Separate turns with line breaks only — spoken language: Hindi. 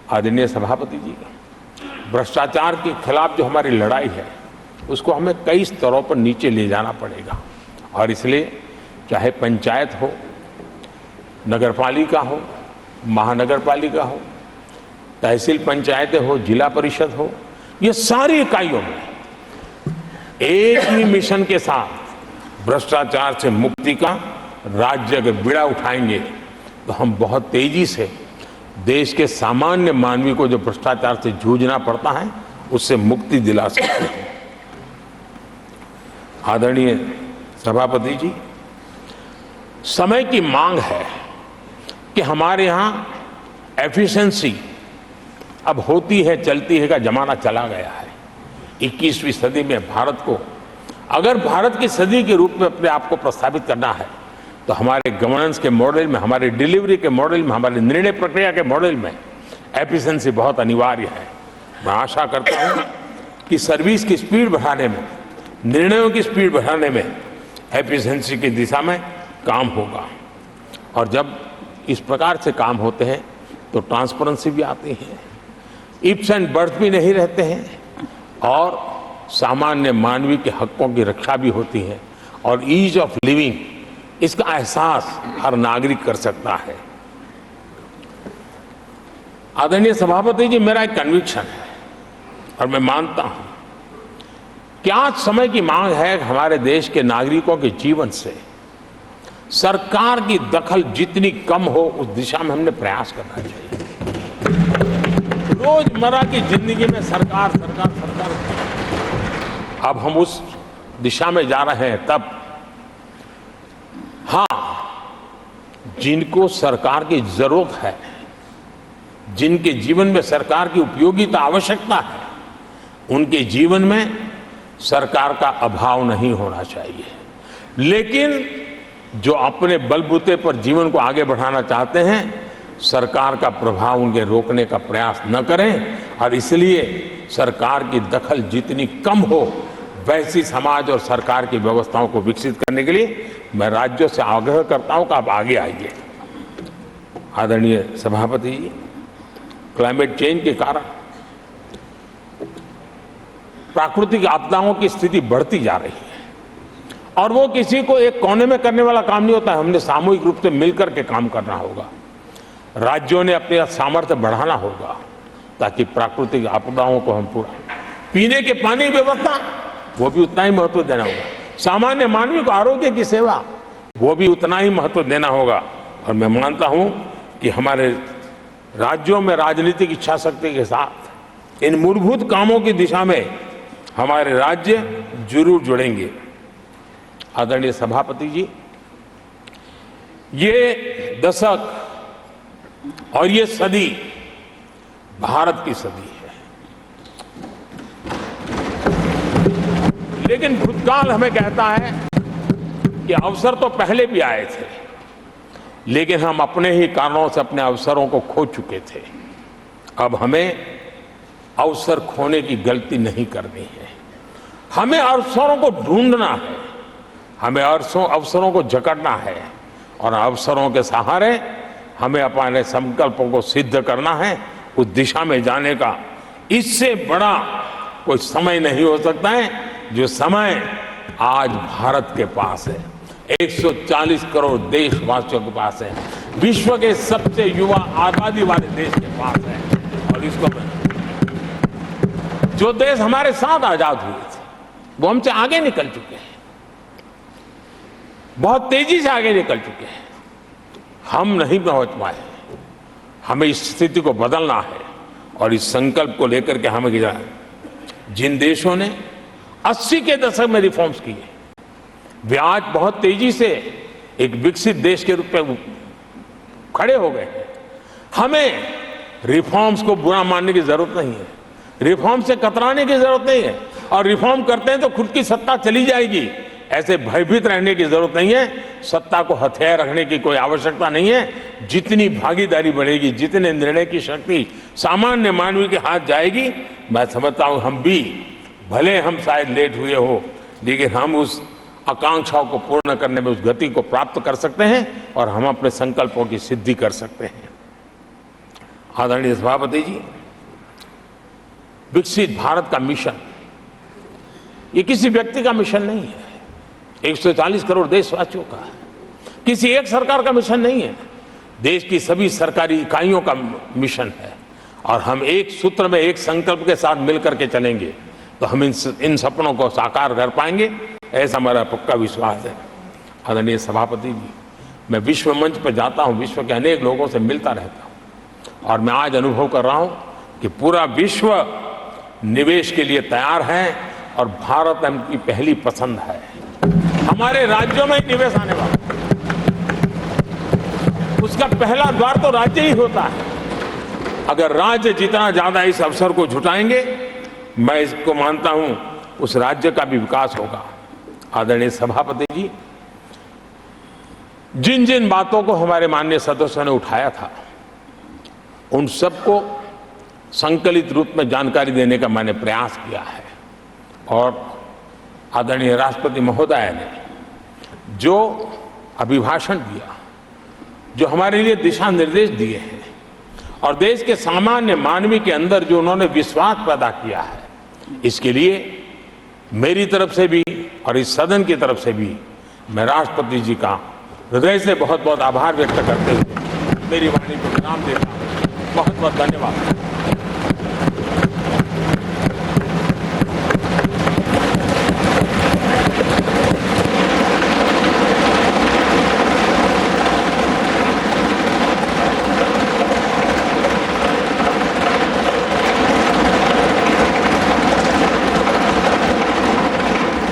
आदरणीय सभापति जी, भ्रष्टाचार के खिलाफ जो हमारी लड़ाई है उसको हमें कई स्तरों पर नीचे ले जाना पड़ेगा और इसलिए चाहे पंचायत हो, नगरपालिका हो, महानगरपालिका हो, तहसील पंचायतें हो, जिला परिषद हो, ये सारी इकाइयों में एक ही मिशन के साथ भ्रष्टाचार से मुक्ति का राज्य अगर बीड़ा उठाएंगे तो हम बहुत तेजी से देश के सामान्य मानवी को जो भ्रष्टाचार से जूझना पड़ता है उससे मुक्ति दिला सकते हैं। आदरणीय सभापति जी, समय की मांग है कि हमारे यहाँ एफिशिएंसी अब होती है चलती है का जमाना चला गया है। 21वीं सदी में भारत को अगर भारत की सदी के रूप में अपने आप को प्रस्थापित करना है तो हमारे गवर्नेंस के मॉडल में, हमारे डिलीवरी के मॉडल में, हमारे निर्णय प्रक्रिया के मॉडल में एफिशिएंसी बहुत अनिवार्य है। मैं आशा करता हूँ कि सर्विस की स्पीड बढ़ाने में, निर्णयों की स्पीड बढ़ाने में एफिशिएंसी की दिशा में काम होगा और जब इस प्रकार से काम होते हैं तो ट्रांसपेरेंसी भी आती है, इफ्स एंड बर्ड्स भी नहीं रहते हैं और सामान्य मानवीय के हकों की रक्षा भी होती है और ईज ऑफ लिविंग इसका एहसास हर नागरिक कर सकता है। आदरणीय सभापति जी, मेरा एक कन्विक्शन है और मैं मानता हूं कि आज समय की मांग है कि हमारे देश के नागरिकों के जीवन से सरकार की दखल जितनी कम हो उस दिशा में हमने प्रयास करना चाहिए। रोजमर्रा की जिंदगी में सरकार सरकार सरकार, अब हम उस दिशा में जा रहे हैं। तब हाँ, जिनको सरकार की जरूरत है, जिनके जीवन में सरकार की उपयोगिता आवश्यकता है, उनके जीवन में सरकार का अभाव नहीं होना चाहिए। लेकिन जो अपने बलबूते पर जीवन को आगे बढ़ाना चाहते हैं, सरकार का प्रभाव उनके रोकने का प्रयास न करें और इसलिए सरकार की दखल जितनी कम हो वैसी समाज और सरकार की व्यवस्थाओं को विकसित करने के लिए मैं राज्यों से आग्रह करता हूं कि आप आगे आइए। आदरणीय सभापति जी, क्लाइमेट चेंज के कारण प्राकृतिक आपदाओं की स्थिति बढ़ती जा रही है और वो किसी को एक कोने में करने वाला काम नहीं होता है। हमने सामूहिक रूप से मिलकर के काम करना होगा। राज्यों ने अपने सामर्थ्य बढ़ाना होगा ताकि प्राकृतिक आपदाओं को हम पूरा, पीने के पानी की व्यवस्था वो भी उतना ही महत्व देना होगा, सामान्य मानवीय को आरोग्य की सेवा वो भी उतना ही महत्व देना होगा। और मैं मानता हूं कि हमारे राज्यों में राजनीतिक इच्छा शक्ति के साथ इन मूलभूत कामों की दिशा में हमारे राज्य जरूर जुड़ेंगे। आदरणीय सभापति जी, ये दशक और ये सदी भारत की सदी है, लेकिन भूतकाल हमें कहता है कि अवसर तो पहले भी आए थे, लेकिन हम अपने ही कारणों से अपने अवसरों को खो चुके थे। अब हमें अवसर खोने की गलती नहीं करनी है। हमें अवसरों को ढूंढना है, हमें अवसरों को जकड़ना है और अवसरों के सहारे हमें अपने संकल्पों को सिद्ध करना है, उस दिशा में जाने का। इससे बड़ा कोई समय नहीं हो सकता है जो समय आज भारत के पास है। 140 करोड़ देशवासियों के पास है, विश्व के सबसे युवा आबादी वाले देश के पास है और इसको जो देश हमारे साथ आजाद हुए थे वो हमसे आगे निकल चुके हैं, बहुत तेजी से आगे निकल चुके हैं। हम नहीं पहुंच पाए, हमें इस स्थिति को बदलना है और इस संकल्प को लेकर के हमें जिन देशों ने 80 के दशक में रिफॉर्म्स किए, वे आज बहुत तेजी से एक विकसित देश के रूप में खड़े हो गए हैं। हमें रिफॉर्म्स को बुरा मानने की जरूरत नहीं है, रिफॉर्म से कतराने की जरूरत नहीं है और रिफॉर्म करते हैं तो खुद की सत्ता चली जाएगी ऐसे भयभीत रहने की जरूरत नहीं है। सत्ता को हथियार रखने की कोई आवश्यकता नहीं है। जितनी भागीदारी बढ़ेगी, जितने निर्णय की शक्ति सामान्य मानवीय के हाथ जाएगी, मैं समझता हूं हम भी, भले हम शायद लेट हुए हो, लेकिन हम उस आकांक्षाओं को पूर्ण करने में उस गति को प्राप्त कर सकते हैं और हम अपने संकल्पों की सिद्धि कर सकते हैं। आदरणीय सभापति जी, विकसित भारत का मिशन ये किसी व्यक्ति का मिशन नहीं है, 140 करोड़ देशवासियों का है। किसी एक सरकार का मिशन नहीं है, देश की सभी सरकारी इकाइयों का मिशन है। और हम एक सूत्र में, एक संकल्प के साथ मिलकर के चलेंगे तो हम इन सपनों को साकार कर पाएंगे, ऐसा हमारा पक्का विश्वास है। आदरणीय सभापति जी, मैं विश्व मंच पर जाता हूं, विश्व के अनेक लोगों से मिलता रहता हूं और मैं आज अनुभव कर रहा हूं कि पूरा विश्व निवेश के लिए तैयार है और भारत उनकी पहली पसंद है। हमारे राज्यों में निवेश आने वाला, उसका पहला द्वार तो राज्य ही होता है। अगर राज्य जितना ज्यादा इस अवसर को जुटाएंगे, मैं इसको मानता हूं उस राज्य का भी विकास होगा। आदरणीय सभापति जी, जिन जिन बातों को हमारे माननीय सदस्यों ने उठाया था, उन सबको संकलित रूप में जानकारी देने का मैंने प्रयास किया है। और आदरणीय राष्ट्रपति महोदय ने जो अभिभाषण दिया, जो हमारे लिए दिशा निर्देश दिए हैं और देश के सामान्य मानवी के अंदर जो उन्होंने विश्वास पैदा किया है, इसके लिए मेरी तरफ से भी और इस सदन की तरफ से भी मैं राष्ट्रपति जी का हृदय से बहुत बहुत आभार व्यक्त करते हुए मेरी वाणी को विराम देता हूं। बहुत बहुत धन्यवाद।